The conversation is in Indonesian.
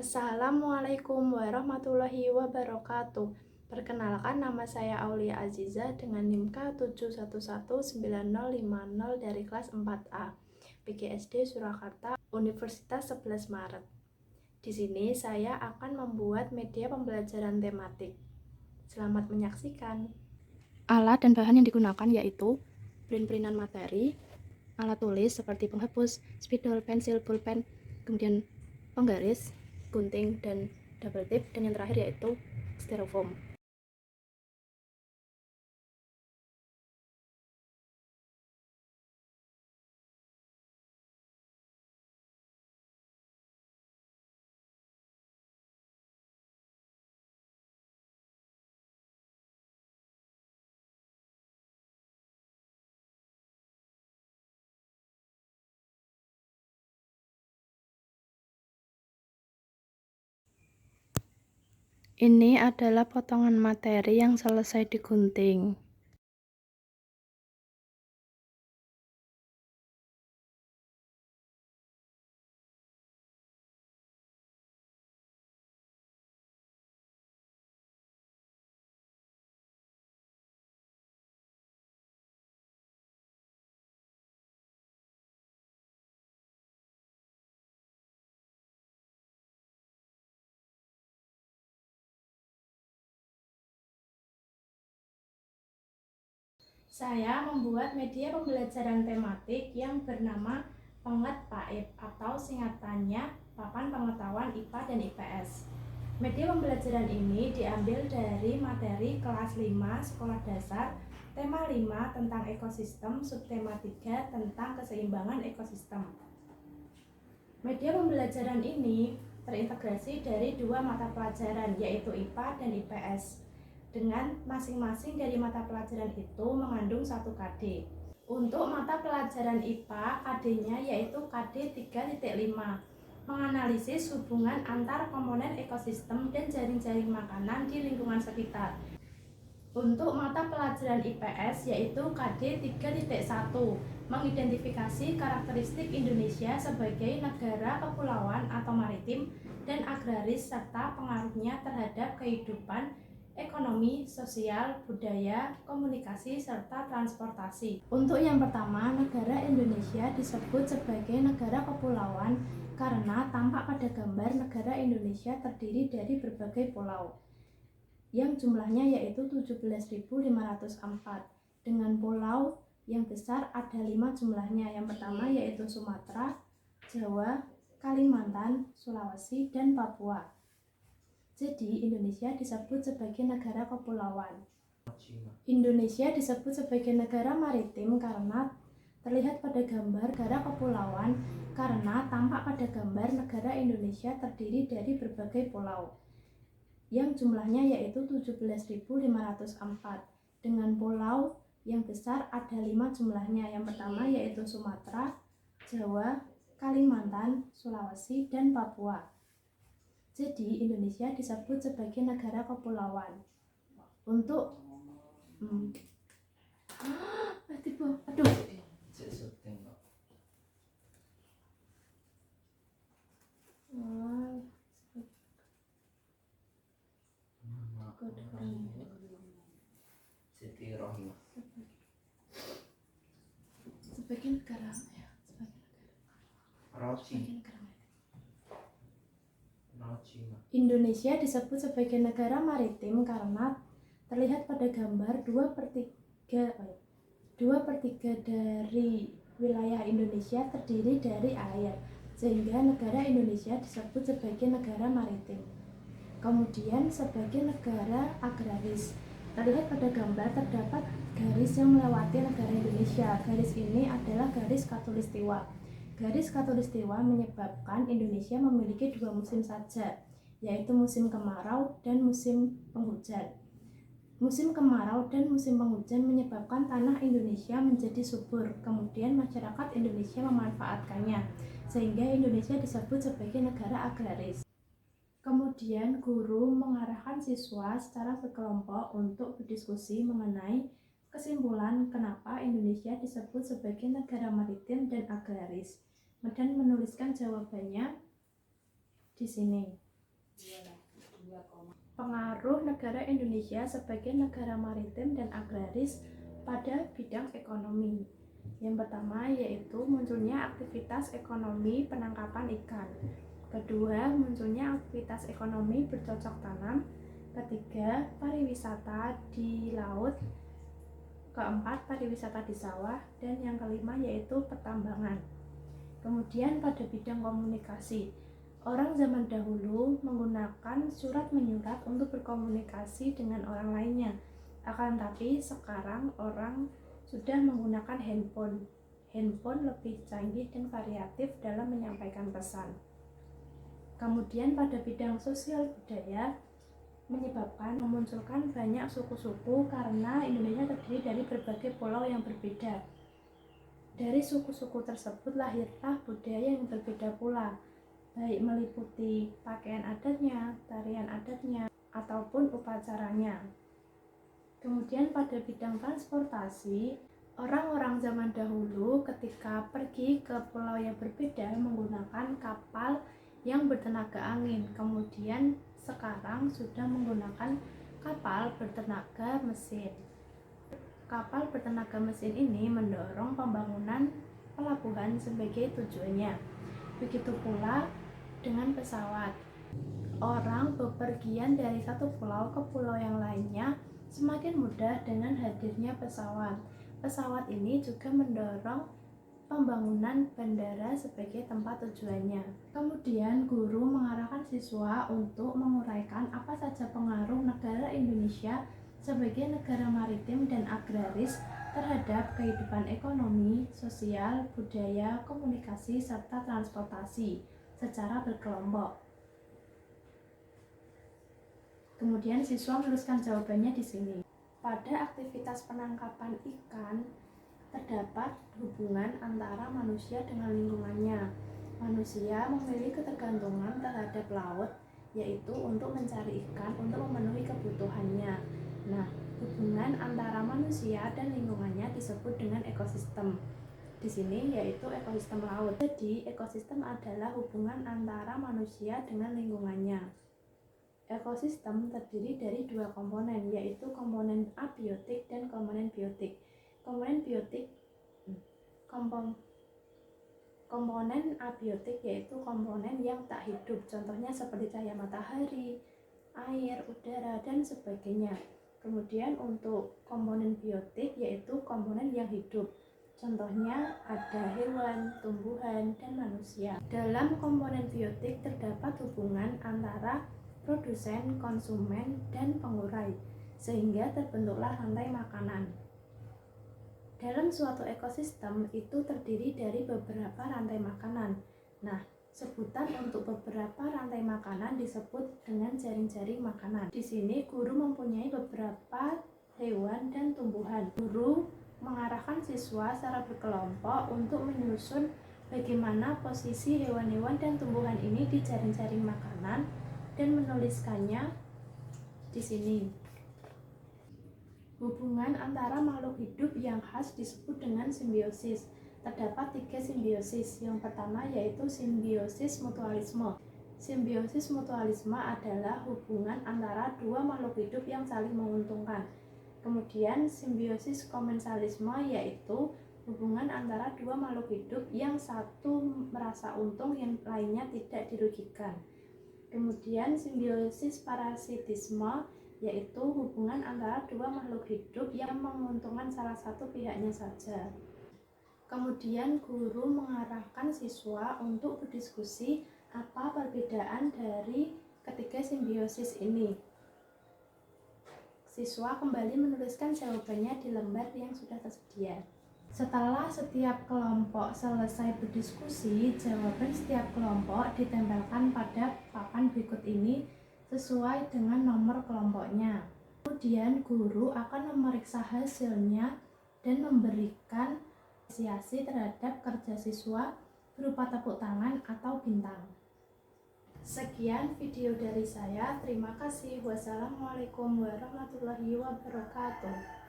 Assalamualaikum warahmatullahi wabarakatuh. Perkenalkan, nama saya Aulia Aziza dengan NIM K7119050 dari kelas 4A PGSD Surakarta, Universitas 11 Maret. Di sini saya akan membuat media pembelajaran tematik. Selamat menyaksikan. Alat dan bahan yang digunakan yaitu print-printan materi, alat tulis seperti penghapus, spidol, pensil, pulpen, kemudian penggaris, gunting, dan double tip, dan yang terakhir yaitu styrofoam. Ini adalah potongan materi yang selesai digunting. Saya membuat media pembelajaran tematik yang bernama Penget PAIP atau singkatannya Papan Pengetahuan IPA dan IPS. Media pembelajaran ini diambil dari materi kelas 5 sekolah dasar, tema 5 tentang ekosistem, subtema 3 tentang keseimbangan ekosistem. Media pembelajaran ini terintegrasi dari dua mata pelajaran, yaitu IPA dan IPS. Dengan masing-masing dari mata pelajaran itu mengandung satu KD. Untuk mata pelajaran IPA, KD-nya yaitu KD 3.5, menganalisis hubungan antar komponen ekosistem dan jaring-jaring makanan di lingkungan sekitar. Untuk mata pelajaran IPS yaitu KD 3.1, mengidentifikasi karakteristik Indonesia sebagai negara kepulauan atau maritim dan agraris serta pengaruhnya terhadap kehidupan ekonomi, sosial, budaya, komunikasi, serta transportasi. Untuk yang pertama, negara Indonesia disebut sebagai negara kepulauan karena tampak pada gambar negara Indonesia terdiri dari berbagai pulau, yang jumlahnya yaitu 17.504. Dengan pulau yang besar ada 5 jumlahnya. Yang pertama yaitu Sumatera, Jawa, Kalimantan, Sulawesi, dan Papua. Jadi Indonesia disebut sebagai negara kepulauan. Indonesia disebut sebagai negara maritim karena terlihat pada gambar negara kepulauan karena tampak pada gambar negara Indonesia terdiri dari berbagai pulau, yang jumlahnya yaitu 17.504. Dengan pulau yang besar ada 5 jumlahnya. Yang pertama yaitu Sumatera, Jawa, Kalimantan, Sulawesi, dan Papua. Jadi Indonesia disebut sebagai negara kepulauan. Untuk sebagai negara ya, sebagai negara. Indonesia disebut sebagai negara maritim karena terlihat pada gambar 2/3 dari wilayah Indonesia terdiri dari air, sehingga negara Indonesia disebut sebagai negara maritim. Kemudian sebagai negara agraris, terlihat pada gambar terdapat garis yang melewati negara Indonesia. Garis ini adalah garis khatulistiwa. Garis khatulistiwa menyebabkan Indonesia memiliki 2 musim saja, yaitu musim kemarau dan musim penghujan. Musim kemarau dan musim penghujan menyebabkan tanah Indonesia menjadi subur, kemudian masyarakat Indonesia memanfaatkannya, sehingga Indonesia disebut sebagai negara agraris. Kemudian guru mengarahkan siswa secara sekelompok untuk berdiskusi mengenai kesimpulan kenapa Indonesia disebut sebagai negara maritim dan agraris, dan menuliskan jawabannya di sini. Pengaruh negara Indonesia sebagai negara maritim dan agraris pada bidang ekonomi. Yang pertama yaitu munculnya aktivitas ekonomi penangkapan ikan. Kedua, munculnya aktivitas ekonomi bercocok tanam. Ketiga, pariwisata di laut. Keempat, pariwisata di sawah. Dan yang kelima yaitu pertambangan. Kemudian pada bidang komunikasi, orang zaman dahulu menggunakan surat menyurat untuk berkomunikasi dengan orang lainnya. Akan tetapi sekarang orang sudah menggunakan handphone. Handphone lebih canggih dan variatif dalam menyampaikan pesan. Kemudian pada bidang sosial budaya menyebabkan memunculkan banyak suku-suku karena Indonesia terdiri dari berbagai pulau yang berbeda. Dari suku-suku tersebut lahirlah budaya yang berbeda pula, baik meliputi pakaian adatnya, tarian adatnya, ataupun upacaranya. Kemudian pada bidang transportasi, orang-orang zaman dahulu ketika pergi ke pulau yang berbeda menggunakan kapal yang bertenaga angin. Kemudian sekarang sudah menggunakan kapal bertenaga mesin. Kapal bertenaga mesin ini mendorong pembangunan pelabuhan sebagai tujuannya. Begitu pula dengan pesawat. Orang bepergian dari satu pulau ke pulau yang lainnya semakin mudah dengan hadirnya pesawat. Pesawat ini juga mendorong pembangunan bandara sebagai tempat tujuannya. Kemudian guru mengarahkan siswa untuk menguraikan apa saja pengaruh negara Indonesia sebagai negara maritim dan agraris terhadap kehidupan ekonomi, sosial, budaya, komunikasi, serta transportasi secara berkelompok. Kemudian siswa menuliskan jawabannya di sini. Pada aktivitas penangkapan ikan, terdapat hubungan antara manusia dengan lingkungannya. Manusia memiliki ketergantungan terhadap laut, yaitu untuk mencari ikan untuk memenuhi kebutuhannya. Nah, hubungan antara manusia dan lingkungannya disebut dengan ekosistem. Di sini yaitu ekosistem laut. Jadi, ekosistem adalah hubungan antara manusia dengan lingkungannya. Ekosistem terdiri dari dua komponen, yaitu komponen abiotik dan komponen biotik. Komponen abiotik yaitu komponen yang tak hidup, contohnya seperti cahaya matahari, air, udara, dan sebagainya. Kemudian untuk komponen biotik yaitu komponen yang hidup, contohnya ada hewan, tumbuhan, dan manusia. Dalam komponen biotik terdapat hubungan antara produsen, konsumen, dan pengurai, sehingga terbentuklah rantai makanan. Dalam suatu ekosistem itu terdiri dari beberapa rantai makanan. Nah, sebutan untuk beberapa rantai makanan disebut dengan jaring-jaring makanan. Di sini guru mempunyai beberapa hewan dan tumbuhan. Guru mengarahkan siswa secara berkelompok untuk menyusun bagaimana posisi hewan-hewan dan tumbuhan ini di jaring-jaring makanan dan menuliskannya di sini. Hubungan antara makhluk hidup yang khas disebut dengan simbiosis. Terdapat 3 simbiosis. Yang pertama yaitu simbiosis mutualisme. Simbiosis mutualisme adalah hubungan antara dua makhluk hidup yang saling menguntungkan. Kemudian simbiosis komensalisme yaitu hubungan antara dua makhluk hidup yang satu merasa untung, yang lainnya tidak dirugikan. Kemudian simbiosis parasitisme yaitu hubungan antara dua makhluk hidup yang menguntungkan salah satu pihaknya saja. Kemudian guru mengarahkan siswa untuk berdiskusi apa perbedaan dari ketiga simbiosis ini. Siswa kembali menuliskan jawabannya di lembar yang sudah tersedia. Setelah setiap kelompok selesai berdiskusi, jawaban setiap kelompok ditempelkan pada papan berikut ini sesuai dengan nomor kelompoknya. Kemudian guru akan memeriksa hasilnya dan memberikan apresiasi terhadap kerja siswa berupa tepuk tangan atau bintang. Sekian video dari saya. Terima kasih. Wassalamualaikum warahmatullahi wabarakatuh.